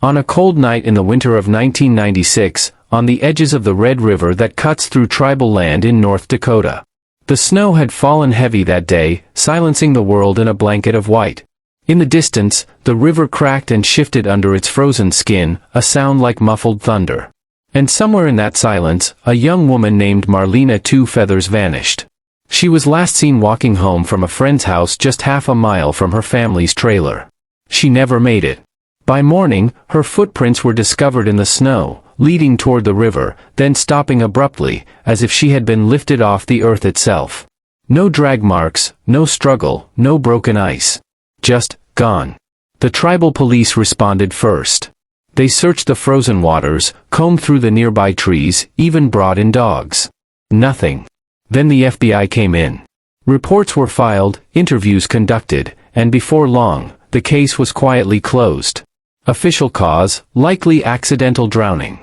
On a cold night in the winter of 1996, on the edges of the Red River that cuts through tribal land in North Dakota. The snow had fallen heavy that day, silencing the world in a blanket of white. In the distance, the river cracked and shifted under its frozen skin, a sound like muffled thunder. And somewhere in that silence, a young woman named Marlena Two Feathers vanished. She was last seen walking home from a friend's house just half a mile from her family's trailer. She never made it. By morning, her footprints were discovered in the snow, leading toward the river, then stopping abruptly, as if she had been lifted off the earth itself. No drag marks, no struggle, no broken ice. Just, gone. The tribal police responded first. They searched the frozen waters, combed through the nearby trees, even brought in dogs. Nothing. Then the FBI came in. Reports were filed, interviews conducted, and before long, the case was quietly closed. Official cause, likely accidental drowning.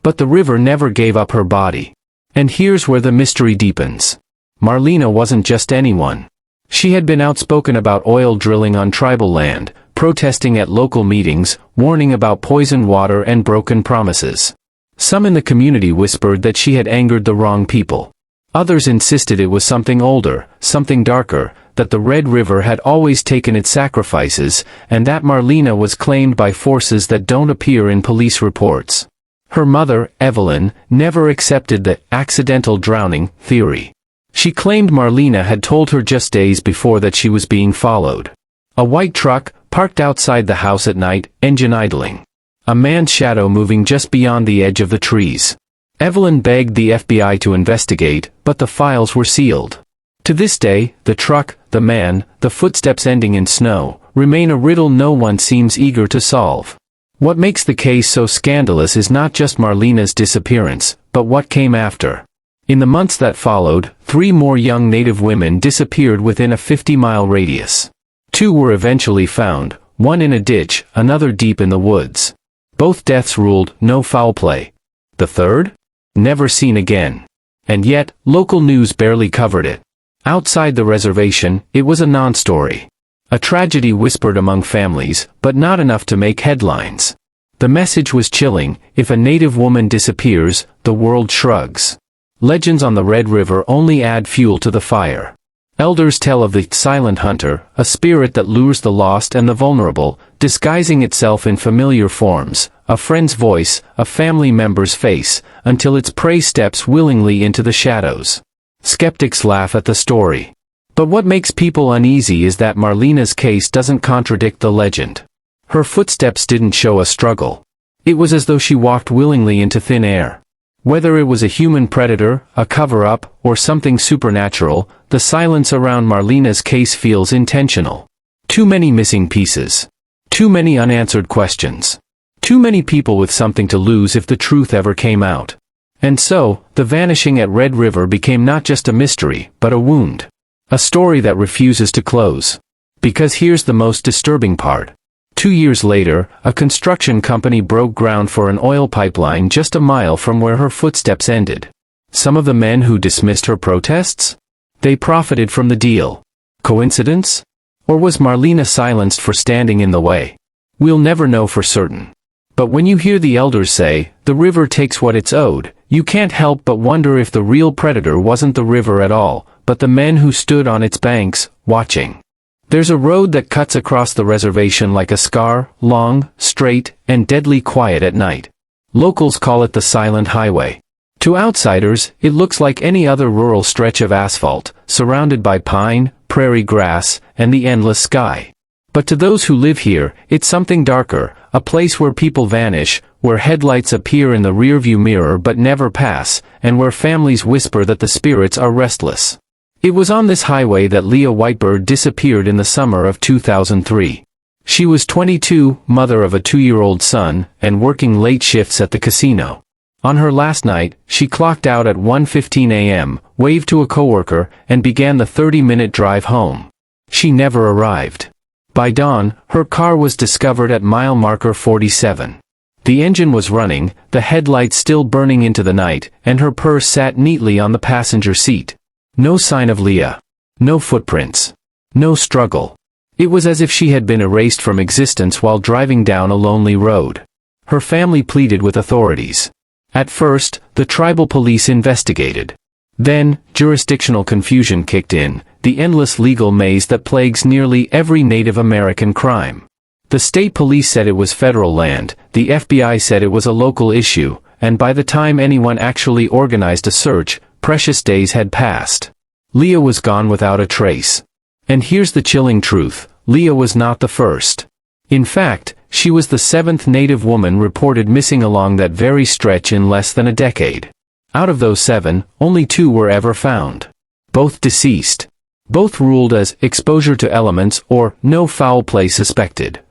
But the river never gave up her body. And here's where the mystery deepens. Marlena wasn't just anyone. She had been outspoken about oil drilling on tribal land, protesting at local meetings, warning about poisoned water and broken promises. Some in the community whispered that she had angered the wrong people. Others insisted it was something older, something darker, that the Red River had always taken its sacrifices, and that Marlena was claimed by forces that don't appear in police reports. Her mother, Evelyn, never accepted the accidental drowning theory. She claimed Marlena had told her just days before that she was being followed. A white truck, parked outside the house at night, engine idling. A man's shadow moving just beyond the edge of the trees. Evelyn begged the FBI to investigate, but the files were sealed. To this day, the truck, the man, the footsteps ending in snow, remain a riddle no one seems eager to solve. What makes the case so scandalous is not just Marlena's disappearance, but what came after. In the months that followed, 3 more young Native women disappeared within a 50-mile radius. 2 were eventually found, one in a ditch, another deep in the woods. Both deaths ruled no foul play. The third? Never seen again. And yet, local news barely covered it. Outside the reservation, it was a non-story. A tragedy whispered among families, but not enough to make headlines. The message was chilling: if a Native woman disappears, the world shrugs. Legends on the Red River only add fuel to the fire. Elders tell of the silent hunter, a spirit that lures the lost and the vulnerable, disguising itself in familiar forms, a friend's voice, a family member's face, until its prey steps willingly into the shadows. Skeptics laugh at the story. But what makes people uneasy is that Marlena's case doesn't contradict the legend. Her footsteps didn't show a struggle. It was as though she walked willingly into thin air. Whether it was a human predator, a cover-up, or something supernatural, the silence around Marlena's case feels intentional. Too many missing pieces. Too many unanswered questions. Too many people with something to lose if the truth ever came out. And so, the vanishing at Red River became not just a mystery, but a wound. A story that refuses to close. Because here's the most disturbing part. 2 years later, a construction company broke ground for an oil pipeline just a mile from where her footsteps ended. Some of the men who dismissed her protests? They profited from the deal. Coincidence? Or was Marlena silenced for standing in the way? We'll never know for certain. But when you hear the elders say, the river takes what it's owed, you can't help but wonder if the real predator wasn't the river at all, but the men who stood on its banks, watching. There's a road that cuts across the reservation like a scar, long, straight, and deadly quiet at night. Locals call it the Silent Highway. To outsiders, it looks like any other rural stretch of asphalt, surrounded by pine, prairie grass, and the endless sky. But to those who live here, it's something darker, a place where people vanish, where headlights appear in the rearview mirror but never pass, and where families whisper that the spirits are restless. It was on this highway that Leah Whitebird disappeared in the summer of 2003. She was 22, mother of a 2-year-old son, and working late shifts at the casino. On her last night, she clocked out at 1:15 a.m., waved to a coworker, and began the 30-minute drive home. She never arrived. By dawn, her car was discovered at mile marker 47. The engine was running, the headlights still burning into the night, and her purse sat neatly on the passenger seat. No sign of Leah. No footprints. No struggle. It was as if she had been erased from existence while driving down a lonely road. Her family pleaded with authorities. At first, the tribal police investigated. Then, jurisdictional confusion kicked in, the endless legal maze that plagues nearly every Native American crime. The state police said it was federal land, the FBI said it was a local issue, and by the time anyone actually organized a search, precious days had passed. Leah was gone without a trace. And here's the chilling truth, Leah was not the first. In fact, she was the 7th Native woman reported missing along that very stretch in less than a decade. Out of those 7, only 2 were ever found. Both deceased. Both ruled as exposure to elements or no foul play suspected.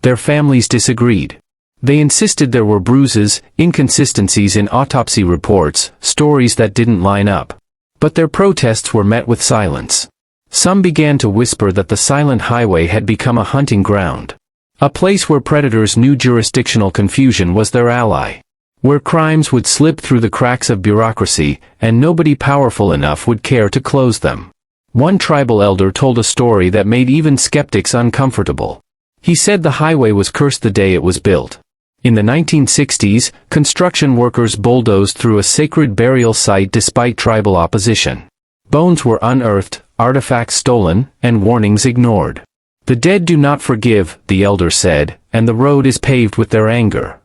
Their families disagreed. They insisted there were bruises, inconsistencies in autopsy reports, stories that didn't line up. But their protests were met with silence. Some began to whisper that the silent highway had become a hunting ground. A place where predators knew jurisdictional confusion was their ally. Where crimes would slip through the cracks of bureaucracy, and nobody powerful enough would care to close them. One tribal elder told a story that made even skeptics uncomfortable. He said the highway was cursed the day it was built. In the 1960s, construction workers bulldozed through a sacred burial site despite tribal opposition. Bones were unearthed, artifacts stolen, and warnings ignored. The dead do not forgive, the elder said, and the road is paved with their anger.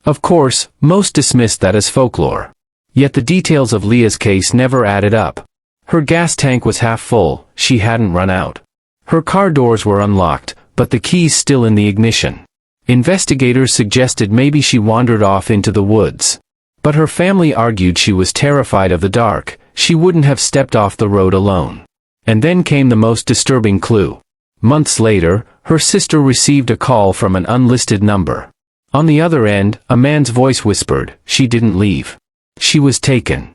Of course, most dismissed that as folklore. Yet the details of Leah's case never added up. Her gas tank was half full, she hadn't run out. Her car doors were unlocked, but the keys still in the ignition. Investigators suggested maybe she wandered off into the woods. But her family argued she was terrified of the dark, she wouldn't have stepped off the road alone. And then came the most disturbing clue. Months later, her sister received a call from an unlisted number. On the other end, a man's voice whispered, she didn't leave. She was taken.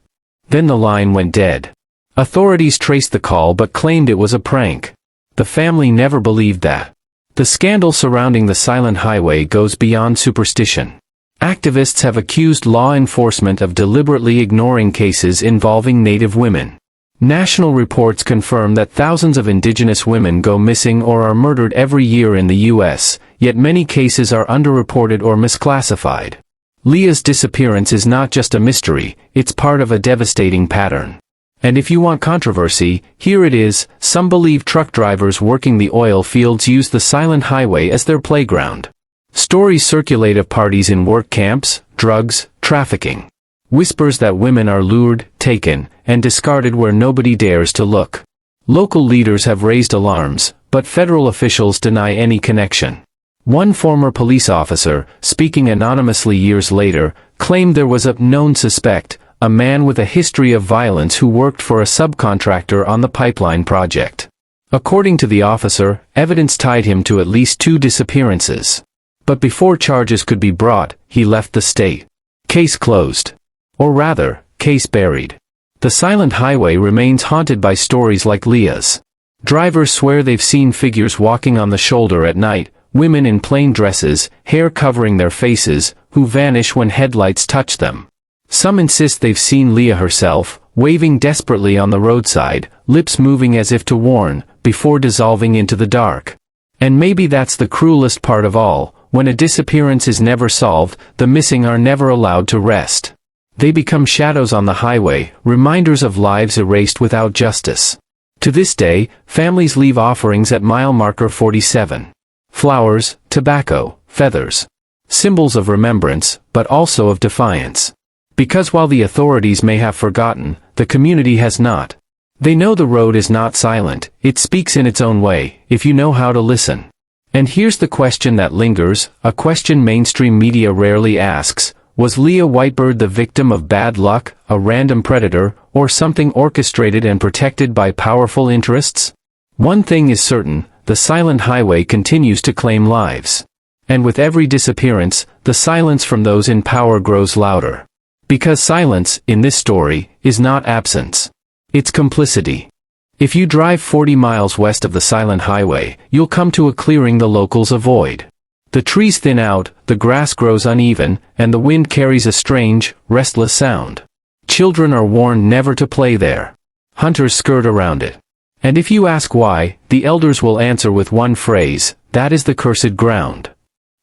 Then the line went dead. Authorities traced the call but claimed it was a prank. The family never believed that. The scandal surrounding the silent highway goes beyond superstition. Activists have accused law enforcement of deliberately ignoring cases involving Native women. National reports confirm that thousands of Indigenous women go missing or are murdered every year in the U.S., yet many cases are underreported or misclassified. Leah's disappearance is not just a mystery, it's part of a devastating pattern. And if you want controversy, here it is. Some believe truck drivers working the oil fields use the silent highway as their playground. Stories circulate of parties in work camps, drugs, trafficking. Whispers that women are lured, taken, and discarded where nobody dares to look. Local leaders have raised alarms, but federal officials deny any connection. One former police officer, speaking anonymously years later, claimed there was a known suspect, a man with a history of violence who worked for a subcontractor on the pipeline project. According to the officer, evidence tied him to at least 2 disappearances. But before charges could be brought, he left the state. Case closed. Or rather, case buried. The silent highway remains haunted by stories like Leah's. Drivers swear they've seen figures walking on the shoulder at night, women in plain dresses, hair covering their faces, who vanish when headlights touch them. Some insist they've seen Leah herself, waving desperately on the roadside, lips moving as if to warn, before dissolving into the dark. And maybe that's the cruelest part of all, when a disappearance is never solved, the missing are never allowed to rest. They become shadows on the highway, reminders of lives erased without justice. To this day, families leave offerings at mile marker 47. Flowers, tobacco, feathers. Symbols of remembrance, but also of defiance. Because while the authorities may have forgotten, the community has not. They know the road is not silent, it speaks in its own way, if you know how to listen. And here's the question that lingers, a question mainstream media rarely asks. Was Leah Whitebird the victim of bad luck, a random predator, or something orchestrated and protected by powerful interests? One thing is certain, the silent highway continues to claim lives. And with every disappearance, the silence from those in power grows louder. Because silence, in this story, is not absence. It's complicity. If you drive 40 miles west of the silent highway, you'll come to a clearing the locals avoid. The trees thin out, the grass grows uneven, and the wind carries a strange, restless sound. Children are warned never to play there. Hunters skirt around it. And if you ask why, the elders will answer with one phrase, that is the cursed ground.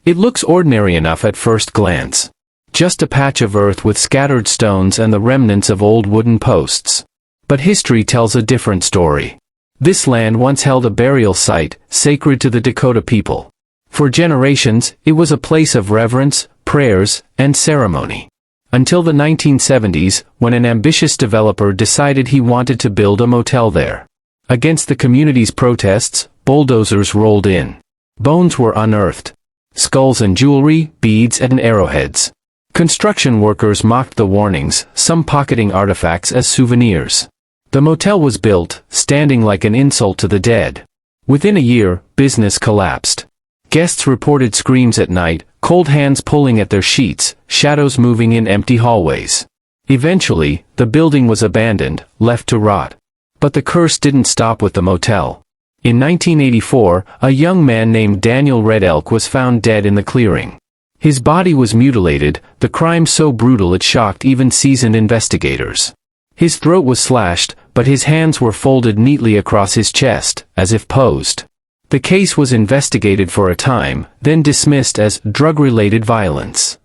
It looks ordinary enough at first glance. Just a patch of earth with scattered stones and the remnants of old wooden posts. But history tells a different story. This land once held a burial site, sacred to the Dakota people. For generations, it was a place of reverence, prayers, and ceremony. Until the 1970s, when an ambitious developer decided he wanted to build a motel there. Against the community's protests, bulldozers rolled in. Bones were unearthed. Skulls and jewelry, beads and arrowheads. Construction workers mocked the warnings, some pocketing artifacts as souvenirs. The motel was built, standing like an insult to the dead. Within a year, business collapsed. Guests reported screams at night, cold hands pulling at their sheets, shadows moving in empty hallways. Eventually, the building was abandoned, left to rot. But the curse didn't stop with the motel. In 1984, a young man named Daniel Red Elk was found dead in the clearing. His body was mutilated, the crime so brutal it shocked even seasoned investigators. His throat was slashed, but his hands were folded neatly across his chest, as if posed. The case was investigated for a time, then dismissed as drug-related violence.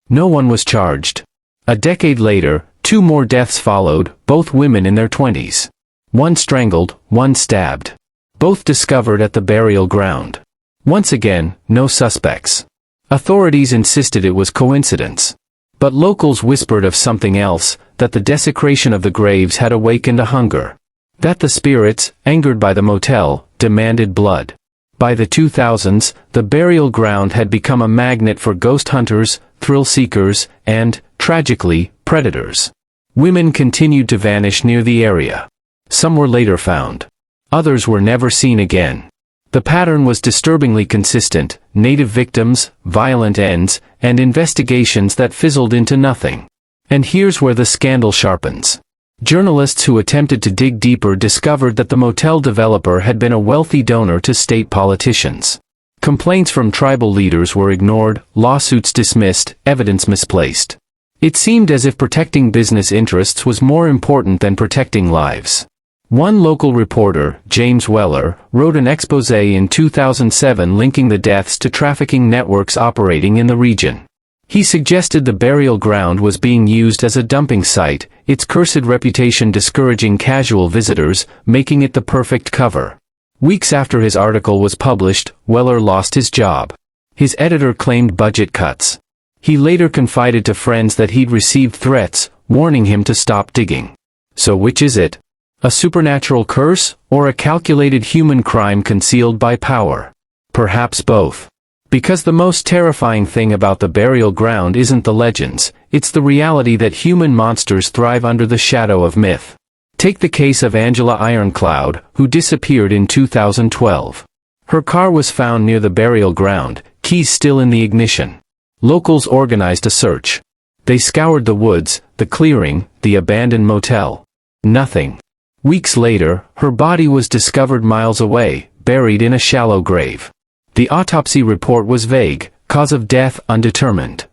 No one was charged. A decade later, 2 more deaths followed, both women in their 20s. One strangled, one stabbed. Both discovered at the burial ground. Once again, no suspects. Authorities insisted it was coincidence. But locals whispered of something else, that the desecration of the graves had awakened a hunger. That the spirits, angered by the motel, demanded blood. By the 2000s, the burial ground had become a magnet for ghost hunters, thrill seekers, and, tragically, predators. Women continued to vanish near the area. Some were later found. Others were never seen again. The pattern was disturbingly consistent: native victims, violent ends, and investigations that fizzled into nothing. And here's where the scandal sharpens. Journalists who attempted to dig deeper discovered that the motel developer had been a wealthy donor to state politicians. Complaints from tribal leaders were ignored, lawsuits dismissed, evidence misplaced. It seemed as if protecting business interests was more important than protecting lives. One local reporter, James Weller, wrote an expose in 2007 linking the deaths to trafficking networks operating in the region. He suggested the burial ground was being used as a dumping site, its cursed reputation discouraging casual visitors, making it the perfect cover. Weeks after his article was published, Weller lost his job. His editor claimed budget cuts. He later confided to friends that he'd received threats, warning him to stop digging. So which is it? A supernatural curse, or a calculated human crime concealed by power? Perhaps both. Because the most terrifying thing about the burial ground isn't the legends, it's the reality that human monsters thrive under the shadow of myth. Take the case of Angela Ironcloud, who disappeared in 2012. Her car was found near the burial ground, keys still in the ignition. Locals organized a search. They scoured the woods, the clearing, the abandoned motel. Nothing. Weeks later, her body was discovered miles away, buried in a shallow grave. The autopsy report was vague, cause of death undetermined.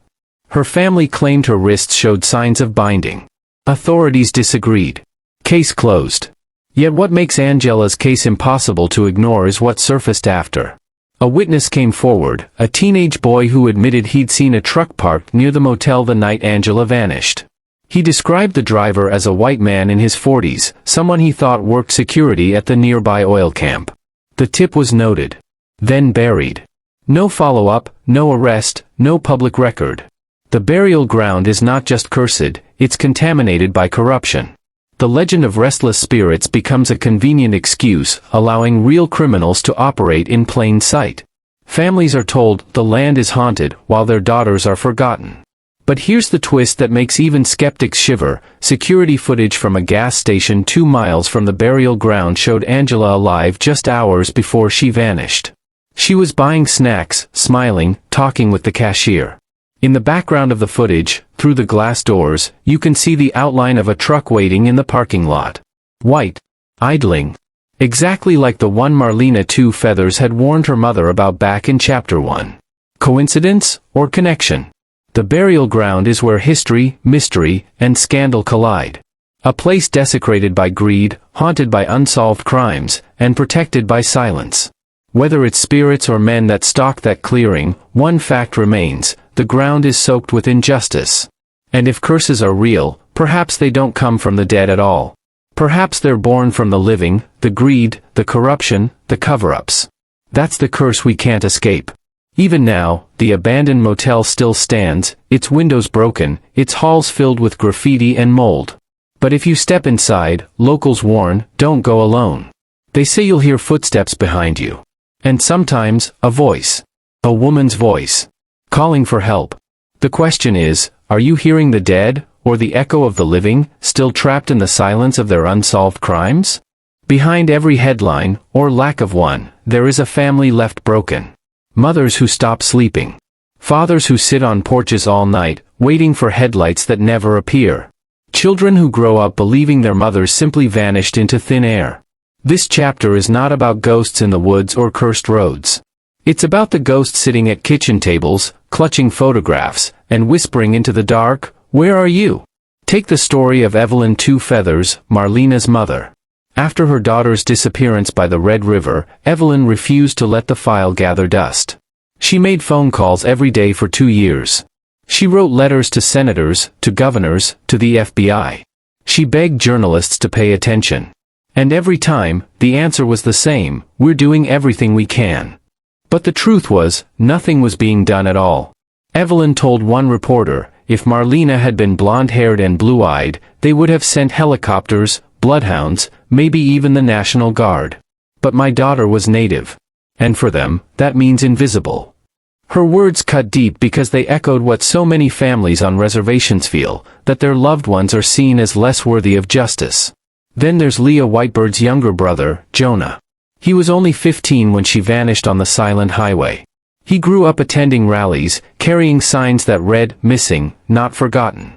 Her family claimed her wrists showed signs of binding. Authorities disagreed. Case closed. Yet what makes Angela's case impossible to ignore is what surfaced after. A witness came forward, a teenage boy who admitted he'd seen a truck parked near the motel the night Angela vanished. He described the driver as a white man in his 40s, someone he thought worked security at the nearby oil camp. The tip was noted. Then buried. No follow-up, no arrest, no public record. The burial ground is not just cursed, it's contaminated by corruption. The legend of restless spirits becomes a convenient excuse, allowing real criminals to operate in plain sight. Families are told the land is haunted, while their daughters are forgotten. But here's the twist that makes even skeptics shiver. Security footage from a gas station 2 miles from the burial ground showed Angela alive just hours before she vanished. She was buying snacks, smiling, talking with the cashier. In the background of the footage, through the glass doors, you can see the outline of a truck waiting in the parking lot. White. Idling. Exactly like the one Marlena Two Feathers had warned her mother about back in Chapter 1. Coincidence, or connection? The burial ground is where history, mystery, and scandal collide. A place desecrated by greed, haunted by unsolved crimes, and protected by silence. Whether it's spirits or men that stalk that clearing, one fact remains: the ground is soaked with injustice. And if curses are real, perhaps they don't come from the dead at all. Perhaps they're born from the living, the greed, the corruption, the cover-ups. That's the curse we can't escape. Even now, the abandoned motel still stands, its windows broken, its halls filled with graffiti and mold. But if you step inside, locals warn, don't go alone. They say you'll hear footsteps behind you. And sometimes, a voice. A woman's voice. Calling for help. The question is, are you hearing the dead, or the echo of the living, still trapped in the silence of their unsolved crimes? Behind every headline, or lack of one, there is a family left broken. Mothers who stop sleeping. Fathers who sit on porches all night, waiting for headlights that never appear. Children who grow up believing their mothers simply vanished into thin air. This chapter is not about ghosts in the woods or cursed roads. It's about the ghosts sitting at kitchen tables, clutching photographs, and whispering into the dark, "Where are you?" Take the story of Evelyn Two Feathers, Marlena's mother. After her daughter's disappearance by the Red River, Evelyn refused to let the file gather dust. She made phone calls every day for 2 years. She wrote letters to senators, to governors, to the FBI. She begged journalists to pay attention. And every time, the answer was the same: we're doing everything we can. But the truth was, nothing was being done at all. Evelyn told one reporter, if Marlena had been blonde-haired and blue-eyed, they would have sent helicopters, bloodhounds, maybe even the National Guard. But my daughter was native. And for them, that means invisible. Her words cut deep because they echoed what so many families on reservations feel, that their loved ones are seen as less worthy of justice. Then there's Leah Whitebird's younger brother, Jonah. He was only 15 when she vanished on the silent highway. He grew up attending rallies, carrying signs that read, "Missing, not forgotten."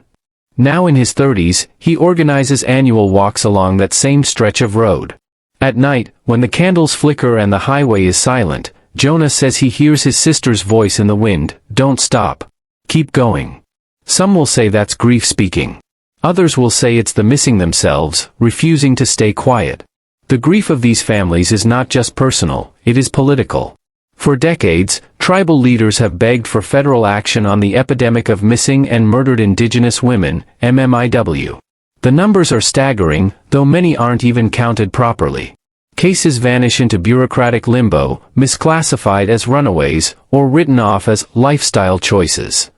Now in his 30s, he organizes annual walks along that same stretch of road. At night, when the candles flicker and the highway is silent, Jonah says he hears his sister's voice in the wind, "Don't stop. Keep going." Some will say that's grief speaking. Others will say it's the missing themselves, refusing to stay quiet. The grief of these families is not just personal, it is political. For decades, tribal leaders have begged for federal action on the epidemic of missing and murdered Indigenous women, MMIW. The numbers are staggering, though many aren't even counted properly. Cases vanish into bureaucratic limbo, misclassified as runaways, or written off as lifestyle choices.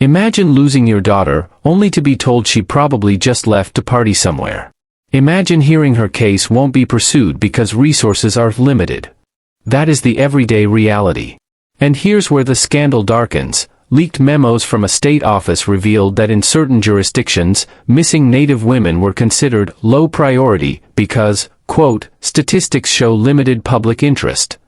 Imagine losing your daughter, only to be told she probably just left to party somewhere. Imagine hearing her case won't be pursued because resources are limited. That is the everyday reality. And here's where the scandal darkens. Leaked memos from a state office revealed that in certain jurisdictions, missing Native women were considered low priority because, quote, statistics show limited public interest.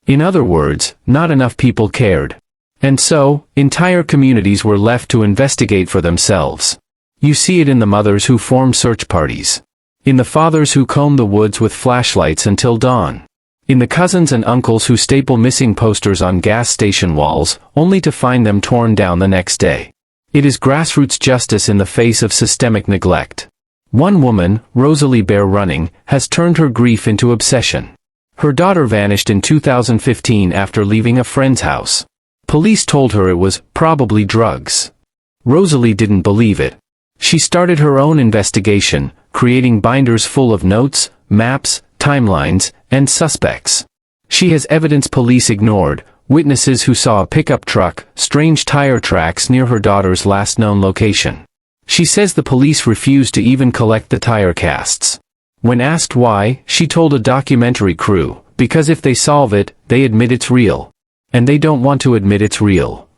In other words, not enough people cared. And so, entire communities were left to investigate for themselves. You see it in the mothers who form search parties. In the fathers who comb the woods with flashlights until dawn. In the cousins and uncles who staple missing posters on gas station walls, only to find them torn down the next day. It is grassroots justice in the face of systemic neglect. One woman, Rosalie Bear Running, has turned her grief into obsession. Her daughter vanished in 2015 after leaving a friend's house. Police told her it was probably drugs. Rosalie didn't believe it. She started her own investigation, creating binders full of notes, maps, timelines, and suspects. She has evidence police ignored, witnesses who saw a pickup truck, strange tire tracks near her daughter's last known location. She says the police refused to even collect the tire casts. When asked why, she told a documentary crew, because if they solve it, they admit it's real. And they don't want to admit it's real.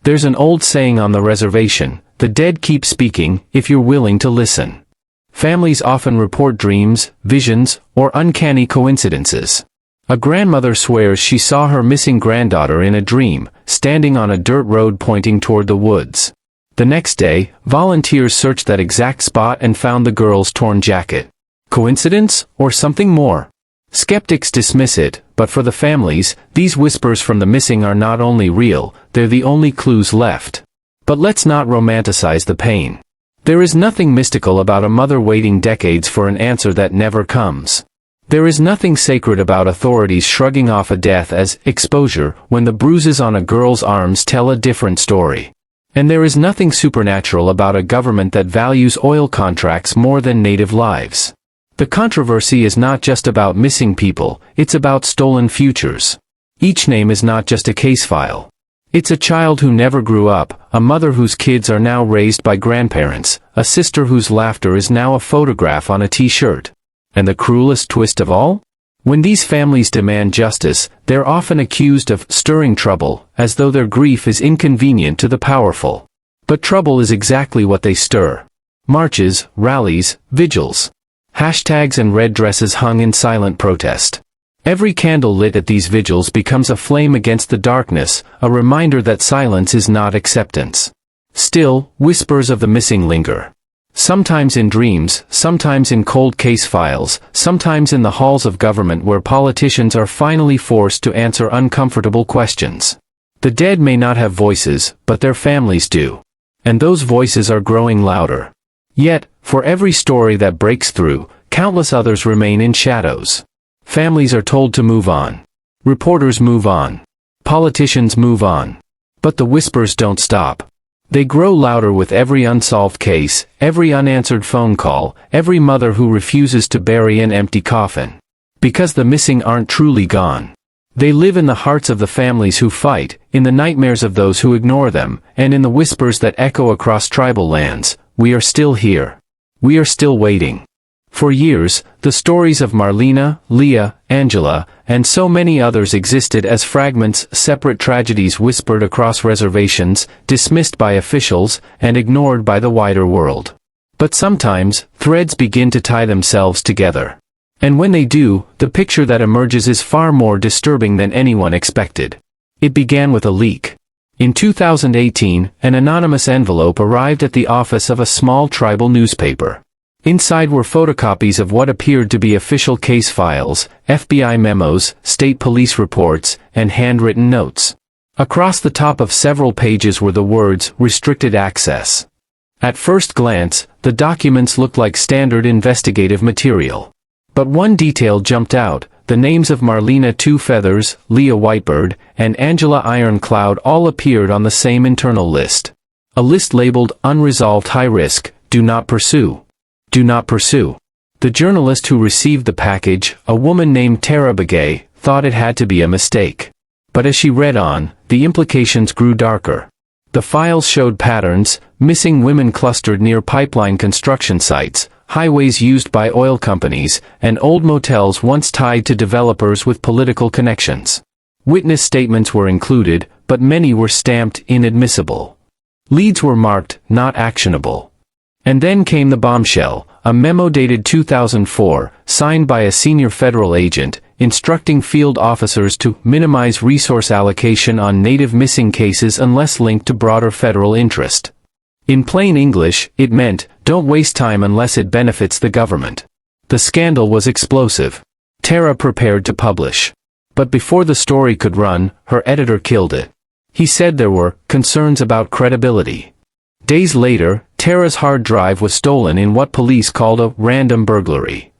There's an old saying on the reservation, the dead keep speaking, if you're willing to listen. Families often report dreams, visions, or uncanny coincidences. A grandmother swears she saw her missing granddaughter in a dream, standing on a dirt road pointing toward the woods. The next day, volunteers searched that exact spot and found the girl's torn jacket. Coincidence, or something more? Skeptics dismiss it, but for the families, these whispers from the missing are not only real, they're the only clues left. But let's not romanticize the pain. There is nothing mystical about a mother waiting decades for an answer that never comes. There is nothing sacred about authorities shrugging off a death as exposure when the bruises on a girl's arms tell a different story. And there is nothing supernatural about a government that values oil contracts more than native lives. The controversy is not just about missing people, it's about stolen futures. Each name is not just a case file. It's a child who never grew up, a mother whose kids are now raised by grandparents, a sister whose laughter is now a photograph on a t-shirt. And the cruelest twist of all? When these families demand justice, they're often accused of stirring trouble, as though their grief is inconvenient to the powerful. But trouble is exactly what they stir. Marches, rallies, vigils. Hashtags and red dresses hung in silent protest. Every candle lit at these vigils becomes a flame against the darkness, a reminder that silence is not acceptance. Still, whispers of the missing linger. Sometimes in dreams, sometimes in cold case files, sometimes in the halls of government where politicians are finally forced to answer uncomfortable questions. The dead may not have voices, but their families do. And those voices are growing louder. Yet, for every story that breaks through, countless others remain in shadows. Families are told to move on. Reporters move on. Politicians move on. But the whispers don't stop. They grow louder with every unsolved case, every unanswered phone call, every mother who refuses to bury an empty coffin. Because the missing aren't truly gone. They live in the hearts of the families who fight, in the nightmares of those who ignore them, and in the whispers that echo across tribal lands. We are still here. We are still waiting. For years, the stories of Marlena, Leah, Angela, and so many others existed as fragments, separate tragedies whispered across reservations, dismissed by officials, and ignored by the wider world. But sometimes, threads begin to tie themselves together. And when they do, the picture that emerges is far more disturbing than anyone expected. It began with a leak. In 2018, an anonymous envelope arrived at the office of a small tribal newspaper. Inside were photocopies of what appeared to be official case files, FBI memos, state police reports, and handwritten notes. Across the top of several pages were the words, "Restricted Access." At first glance, the documents looked like standard investigative material. But one detail jumped out: the names of Marlena Two Feathers, Leah Whitebird, and Angela Ironcloud all appeared on the same internal list. A list labeled, "Unresolved High Risk, Do Not Pursue." Do not pursue. The journalist who received the package, a woman named Tara Begay, thought it had to be a mistake. But as she read on, the implications grew darker. The files showed patterns: missing women clustered near pipeline construction sites, highways used by oil companies, and old motels once tied to developers with political connections. Witness statements were included, but many were stamped inadmissible. Leads were marked, not actionable. And then came the bombshell, a memo dated 2004, signed by a senior federal agent, instructing field officers to minimize resource allocation on native missing cases unless linked to broader federal interest. In plain English, it meant, don't waste time unless it benefits the government. The scandal was explosive. Tara prepared to publish. But before the story could run, her editor killed it. He said there were concerns about credibility. Days later, Tara's hard drive was stolen in what police called a random burglary.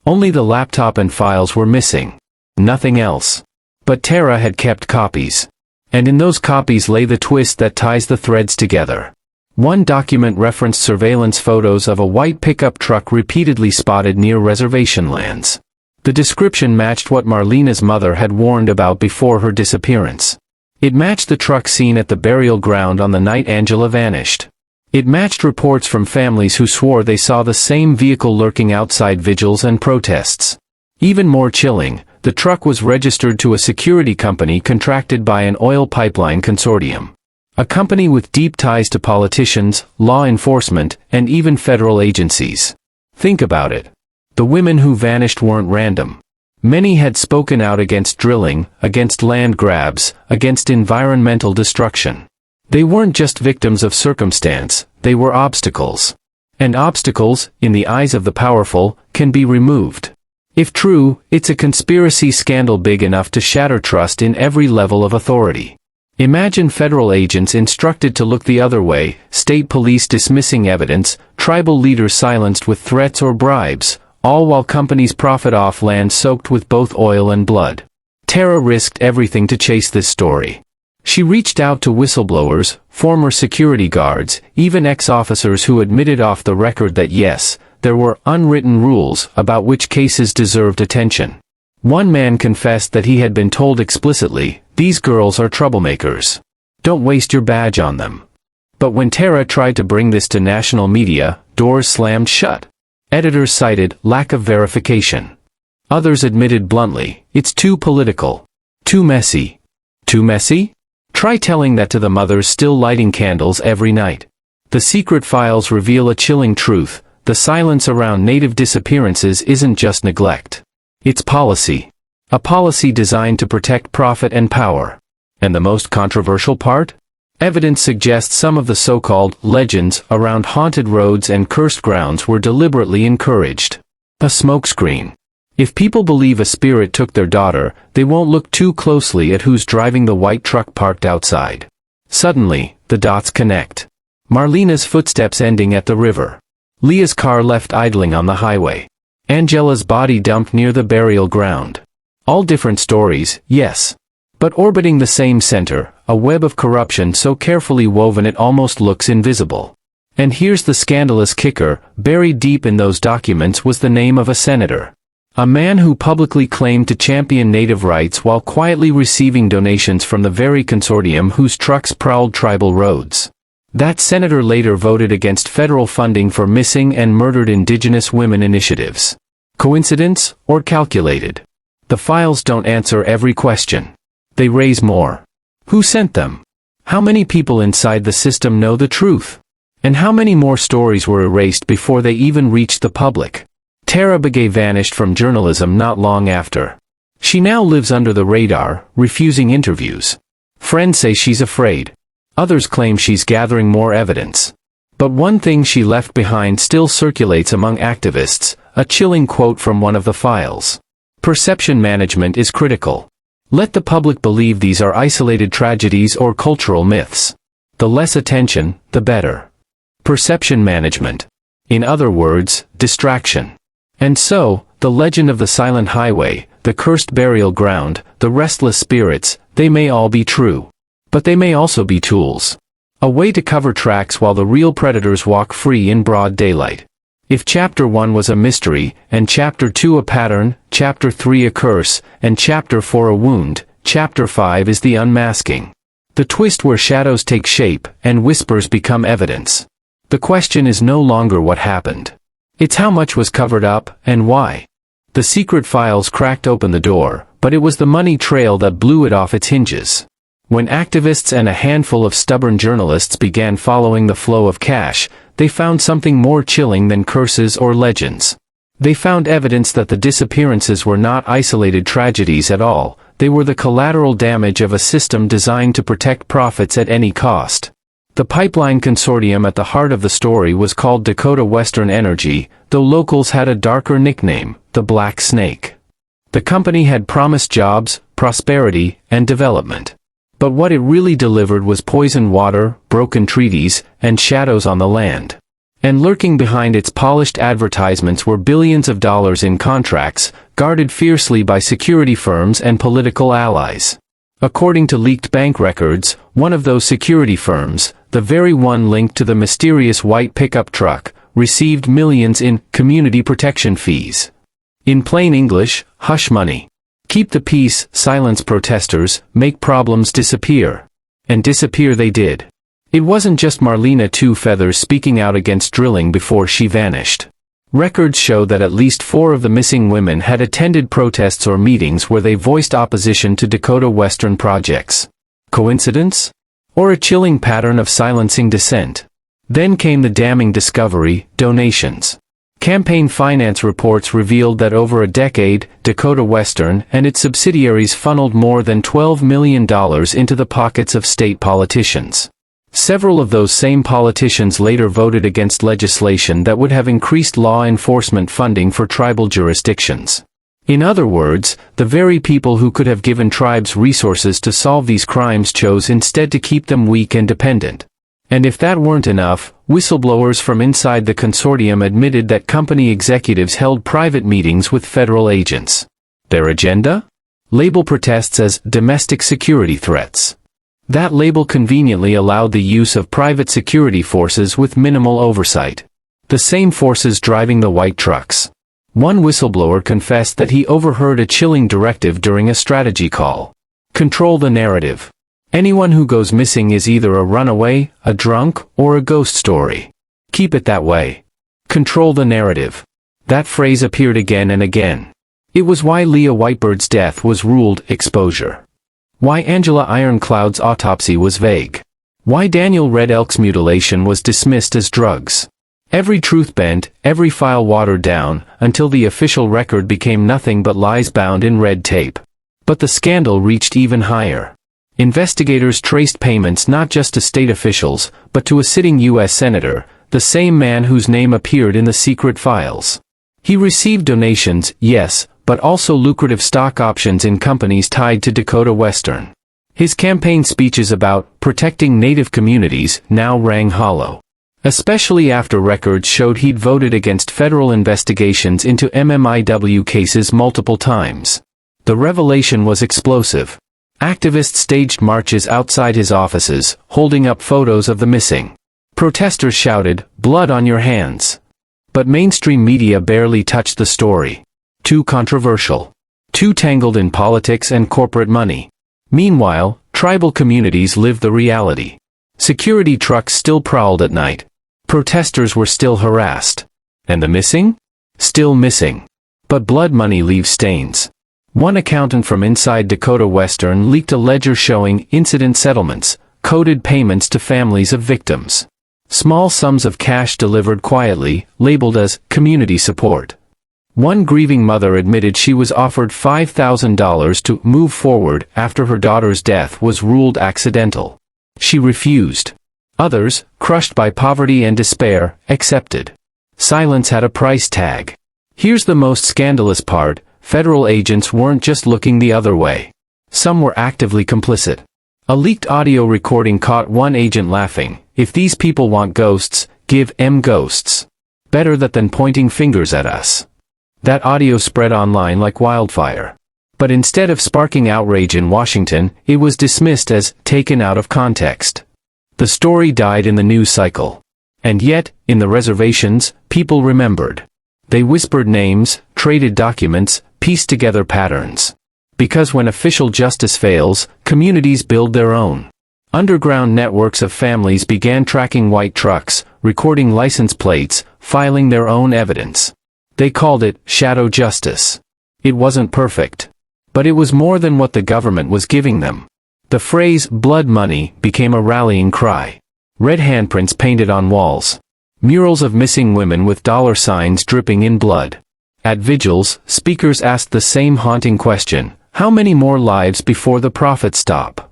Only the laptop and files were missing. Nothing else. But Tara had kept copies. And in those copies lay the twist that ties the threads together. One document referenced surveillance photos of a white pickup truck repeatedly spotted near reservation lands. The description matched what Marlena's mother had warned about before her disappearance. It matched the truck seen at the burial ground on the night Angela vanished. It matched reports from families who swore they saw the same vehicle lurking outside vigils and protests. Even more chilling, the truck was registered to a security company contracted by an oil pipeline consortium. A company with deep ties to politicians, law enforcement, and even federal agencies. Think about it. The women who vanished weren't random. Many had spoken out against drilling, against land grabs, against environmental destruction. They weren't just victims of circumstance, they were obstacles. And obstacles, in the eyes of the powerful, can be removed. If true, it's a conspiracy scandal big enough to shatter trust in every level of authority. Imagine federal agents instructed to look the other way, state police dismissing evidence, tribal leaders silenced with threats or bribes, all while companies profit off land soaked with both oil and blood. Tara risked everything to chase this story. She reached out to whistleblowers, former security guards, even ex-officers who admitted off the record that yes, there were unwritten rules about which cases deserved attention. One man confessed that he had been told explicitly, "These girls are troublemakers. Don't waste your badge on them." But when Tara tried to bring this to national media, doors slammed shut. Editors cited lack of verification. Others admitted bluntly, it's too political. Too messy. Too messy? Try telling that to the mothers still lighting candles every night. The secret files reveal a chilling truth: the silence around Native disappearances isn't just neglect. It's policy. A policy designed to protect profit and power. And the most controversial part? Evidence suggests some of the so-called legends around haunted roads and cursed grounds were deliberately encouraged. A smokescreen. If people believe a spirit took their daughter, they won't look too closely at who's driving the white truck parked outside. Suddenly, the dots connect. Marlena's footsteps ending at the river. Leah's car left idling on the highway. Angela's body dumped near the burial ground. All different stories, yes. But orbiting the same center, a web of corruption so carefully woven it almost looks invisible. And here's the scandalous kicker: buried deep in those documents was the name of a senator. A man who publicly claimed to champion Native rights while quietly receiving donations from the very consortium whose trucks prowled tribal roads. That senator later voted against federal funding for missing and murdered Indigenous women initiatives. Coincidence, or calculated? The files don't answer every question. They raise more. Who sent them? How many people inside the system know the truth? And how many more stories were erased before they even reached the public? Tara Begay vanished from journalism not long after. She now lives under the radar, refusing interviews. Friends say she's afraid. Others claim she's gathering more evidence. But one thing she left behind still circulates among activists, a chilling quote from one of the files. Perception management is critical. Let the public believe these are isolated tragedies or cultural myths. The less attention, the better. Perception management. In other words, distraction. And so, the legend of the silent highway, the cursed burial ground, the restless spirits, they may all be true. But they may also be tools. A way to cover tracks while the real predators walk free in broad daylight. If Chapter 1 was a mystery, and Chapter 2 a pattern, Chapter 3 a curse, and Chapter 4 a wound, Chapter 5 is the unmasking. The twist where shadows take shape, and whispers become evidence. The question is no longer what happened. It's how much was covered up, and why. The secret files cracked open the door, but it was the money trail that blew it off its hinges. When activists and a handful of stubborn journalists began following the flow of cash, they found something more chilling than curses or legends. They found evidence that the disappearances were not isolated tragedies at all. They were the collateral damage of a system designed to protect profits at any cost. The pipeline consortium at the heart of the story was called Dakota Western Energy, though locals had a darker nickname, the Black Snake. The company had promised jobs, prosperity, and development. But what it really delivered was poisoned water, broken treaties, and shadows on the land. And lurking behind its polished advertisements were billions of dollars in contracts, guarded fiercely by security firms and political allies. According to leaked bank records, one of those security firms, the very one linked to the mysterious white pickup truck, received millions in community protection fees. In plain English, hush money. Keep the peace, silence protesters, make problems disappear. And disappear they did. It wasn't just Marlena Two Feathers speaking out against drilling before she vanished. Records show that at least 4 of the missing women had attended protests or meetings where they voiced opposition to Dakota Western projects. Coincidence? Or a chilling pattern of silencing dissent? Then came the damning discovery: donations. Campaign finance reports revealed that over a decade, Dakota Western and its subsidiaries funneled more than $12 million into the pockets of state politicians. Several of those same politicians later voted against legislation that would have increased law enforcement funding for tribal jurisdictions. In other words, the very people who could have given tribes resources to solve these crimes chose instead to keep them weak and dependent. And if that weren't enough, whistleblowers from inside the consortium admitted that company executives held private meetings with federal agents. Their agenda? Label protests as domestic security threats. That label conveniently allowed the use of private security forces with minimal oversight. The same forces driving the white trucks. One whistleblower confessed that he overheard a chilling directive during a strategy call. Control the narrative. Anyone who goes missing is either a runaway, a drunk, or a ghost story. Keep it that way. Control the narrative. That phrase appeared again and again. It was why Leah Whitebird's death was ruled exposure. Why Angela Ironclad's autopsy was vague. Why Daniel Red Elk's mutilation was dismissed as drugs. Every truth bent, every file watered down, until the official record became nothing but lies bound in red tape. But the scandal reached even higher. Investigators traced payments not just to state officials, but to a sitting U.S. senator, the same man whose name appeared in the secret files. He received donations, yes, but also lucrative stock options in companies tied to Dakota Western. His campaign speeches about protecting Native communities now rang hollow. Especially after records showed he'd voted against federal investigations into MMIW cases multiple times. The revelation was explosive. Activists staged marches outside his offices, holding up photos of the missing. Protesters shouted, "Blood on your hands." But mainstream media barely touched the story. Too controversial. Too tangled in politics and corporate money. Meanwhile, tribal communities lived the reality. Security trucks still prowled at night. Protesters were still harassed. And the missing? Still missing. But blood money leaves stains. One accountant from inside Dakota Western leaked a ledger showing incident settlements, coded payments to families of victims. Small sums of cash delivered quietly, labeled as community support. One grieving mother admitted she was offered $5,000 to move forward after her daughter's death was ruled accidental. She refused. Others, crushed by poverty and despair, accepted. Silence had a price tag. Here's the most scandalous part. Federal agents weren't just looking the other way. Some were actively complicit. A leaked audio recording caught one agent laughing, "If these people want ghosts, give 'em ghosts. Better that than pointing fingers at us." That audio spread online like wildfire. But instead of sparking outrage in Washington, it was dismissed as taken out of context. The story died in the news cycle. And yet, in the reservations, people remembered. They whispered names, traded documents, pieced together patterns. Because when official justice fails, communities build their own. Underground networks of families began tracking white trucks, recording license plates, filing their own evidence. They called it shadow justice. It wasn't perfect. But it was more than what the government was giving them. The phrase blood money became a rallying cry. Red handprints painted on walls. Murals of missing women with dollar signs dripping in blood. At vigils, speakers asked the same haunting question, how many more lives before the profits stop?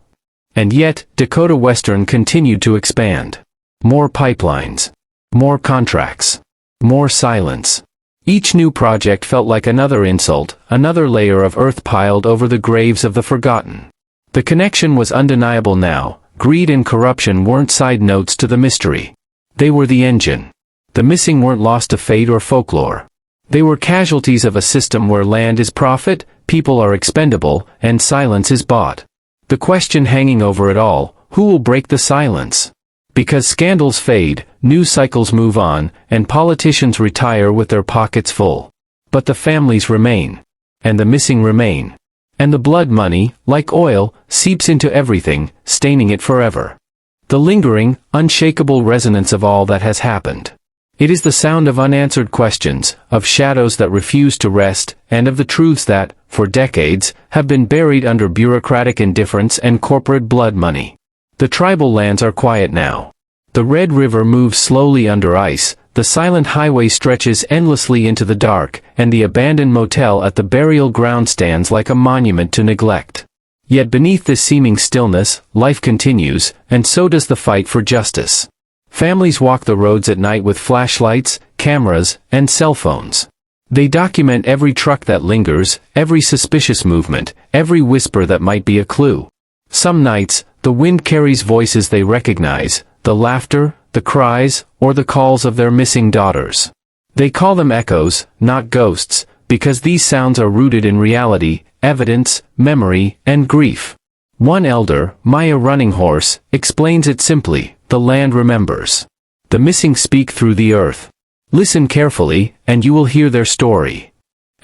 And yet, Dakota Western continued to expand. More pipelines. More contracts. More silence. Each new project felt like another insult, another layer of earth piled over the graves of the forgotten. The connection was undeniable now. Greed and corruption weren't side notes to the mystery. They were the engine. The missing weren't lost to fate or folklore. They were casualties of a system where land is profit, people are expendable, and silence is bought. The question hanging over it all, who will break the silence? Because scandals fade, news cycles move on, and politicians retire with their pockets full. But the families remain. And the missing remain. And the blood money, like oil, seeps into everything, staining it forever. The lingering, unshakable resonance of all that has happened. It is the sound of unanswered questions, of shadows that refuse to rest, and of the truths that, for decades, have been buried under bureaucratic indifference and corporate blood money. The tribal lands are quiet now. The Red River moves slowly under ice, the silent highway stretches endlessly into the dark, and the abandoned motel at the burial ground stands like a monument to neglect. Yet beneath this seeming stillness, life continues, and so does the fight for justice. Families walk the roads at night with flashlights, cameras, and cell phones. They document every truck that lingers, every suspicious movement, every whisper that might be a clue. Some nights, the wind carries voices they recognize, the laughter, the cries, or the calls of their missing daughters. They call them echoes, not ghosts, because these sounds are rooted in reality, evidence, memory, and grief. One elder, Maya Running Horse, explains it simply: the land remembers. The missing speak through the earth. Listen carefully, and you will hear their story.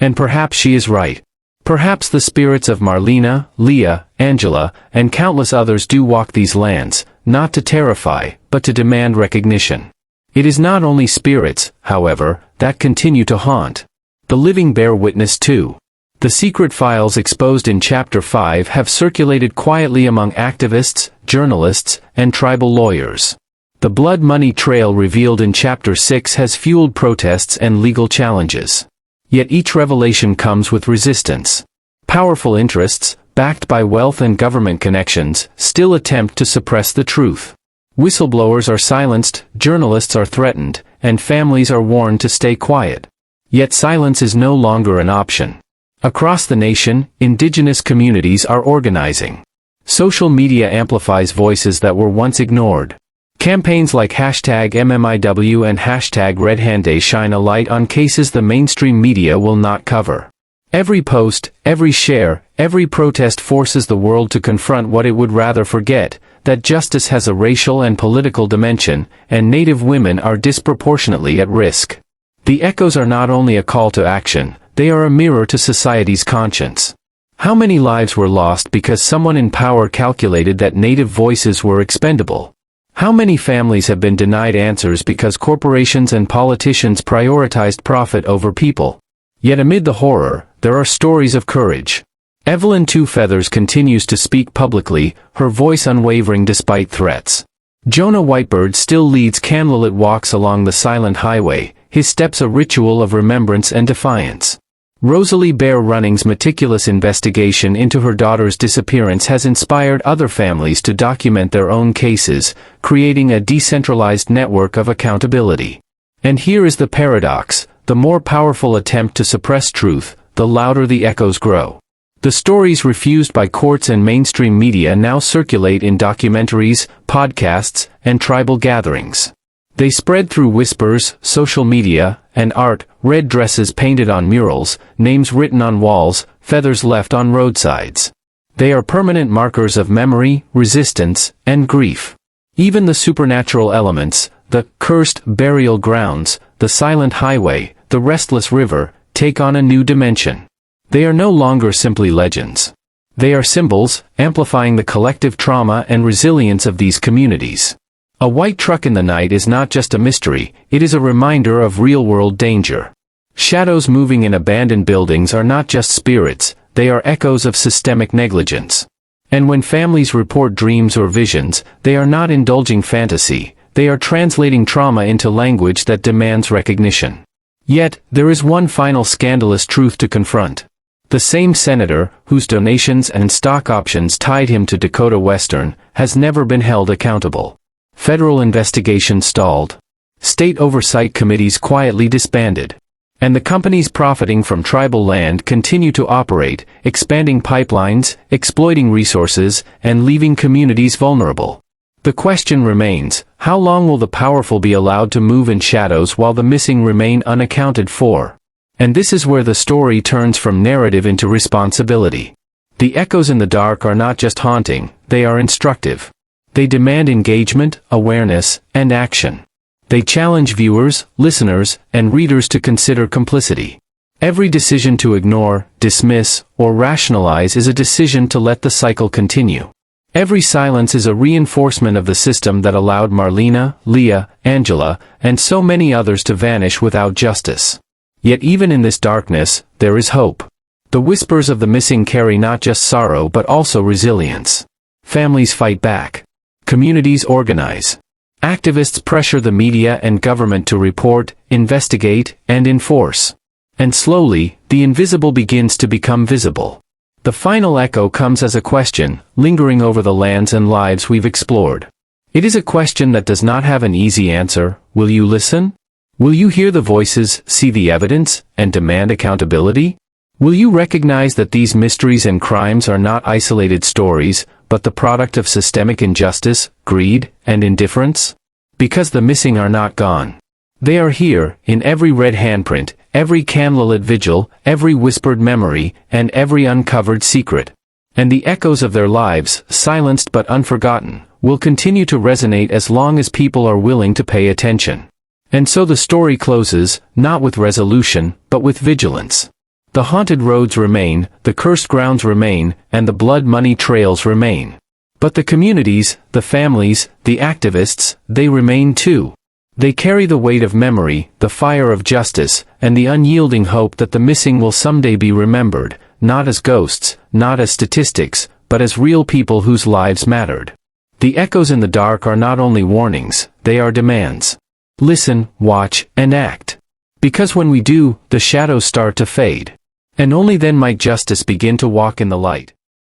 And perhaps she is right. Perhaps the spirits of Marlena, Leah, Angela, and countless others do walk these lands, not to terrify, but to demand recognition. It is not only spirits, however, that continue to haunt. The living bear witness too. The secret files exposed in Chapter 5 have circulated quietly among activists, journalists, and tribal lawyers. The blood money trail revealed in Chapter 6 has fueled protests and legal challenges. Yet each revelation comes with resistance. Powerful interests, backed by wealth and government connections, still attempt to suppress the truth. Whistleblowers are silenced, journalists are threatened, and families are warned to stay quiet. Yet silence is no longer an option. Across the nation, Indigenous communities are organizing. Social media amplifies voices that were once ignored. Campaigns like #MMIW and #RedHandDay shine a light on cases the mainstream media will not cover. Every post, every share, every protest forces the world to confront what it would rather forget: that justice has a racial and political dimension, and Native women are disproportionately at risk. The echoes are not only a call to action, they are a mirror to society's conscience. How many lives were lost because someone in power calculated that Native voices were expendable? How many families have been denied answers because corporations and politicians prioritized profit over people? Yet amid the horror, there are stories of courage. Evelyn Two Feathers continues to speak publicly, her voice unwavering despite threats. Jonah Whitebird still leads candlelit walks along the silent highway, his steps a ritual of remembrance and defiance. Rosalie Bear Running's meticulous investigation into her daughter's disappearance has inspired other families to document their own cases, creating a decentralized network of accountability. And here is the paradox: the more powerful attempt to suppress truth, the louder the echoes grow. The stories refused by courts and mainstream media now circulate in documentaries, podcasts, and tribal gatherings. They spread through whispers, social media, and art: red dresses painted on murals, names written on walls, feathers left on roadsides. They are permanent markers of memory, resistance, and grief. Even the supernatural elements, the cursed burial grounds, the silent highway, the restless river, take on a new dimension. They are no longer simply legends. They are symbols, amplifying the collective trauma and resilience of these communities. A white truck in the night is not just a mystery, it is a reminder of real-world danger. Shadows moving in abandoned buildings are not just spirits, they are echoes of systemic negligence. And when families report dreams or visions, they are not indulging fantasy, they are translating trauma into language that demands recognition. Yet, there is one final scandalous truth to confront. The same senator, whose donations and stock options tied him to Dakota Western, has never been held accountable. Federal investigations stalled. State oversight committees quietly disbanded. And the companies profiting from tribal land continue to operate, expanding pipelines, exploiting resources, and leaving communities vulnerable. The question remains: how long will the powerful be allowed to move in shadows while the missing remain unaccounted for? And this is where the story turns from narrative into responsibility. The echoes in the dark are not just haunting, they are instructive. They demand engagement, awareness, and action. They challenge viewers, listeners, and readers to consider complicity. Every decision to ignore, dismiss, or rationalize is a decision to let the cycle continue. Every silence is a reinforcement of the system that allowed Marlena, Leah, Angela, and so many others to vanish without justice. Yet even in this darkness, there is hope. The whispers of the missing carry not just sorrow but also resilience. Families fight back. Communities organize. Activists pressure the media and government to report, investigate, and enforce. And slowly, the invisible begins to become visible. The final echo comes as a question, lingering over the lands and lives we've explored. It is a question that does not have an easy answer. Will you listen? Will you hear the voices, see the evidence, and demand accountability? Will you recognize that these mysteries and crimes are not isolated stories, but the product of systemic injustice, greed, and indifference? Because the missing are not gone. They are here, in every red handprint, every candlelit vigil, every whispered memory, and every uncovered secret. And the echoes of their lives, silenced but unforgotten, will continue to resonate as long as people are willing to pay attention. And so the story closes, not with resolution, but with vigilance. The haunted roads remain, the cursed grounds remain, and the blood money trails remain. But the communities, the families, the activists, they remain too. They carry the weight of memory, the fire of justice, and the unyielding hope that the missing will someday be remembered, not as ghosts, not as statistics, but as real people whose lives mattered. The echoes in the dark are not only warnings, they are demands. Listen, watch, and act. Because when we do, the shadows start to fade. And only then might justice begin to walk in the light.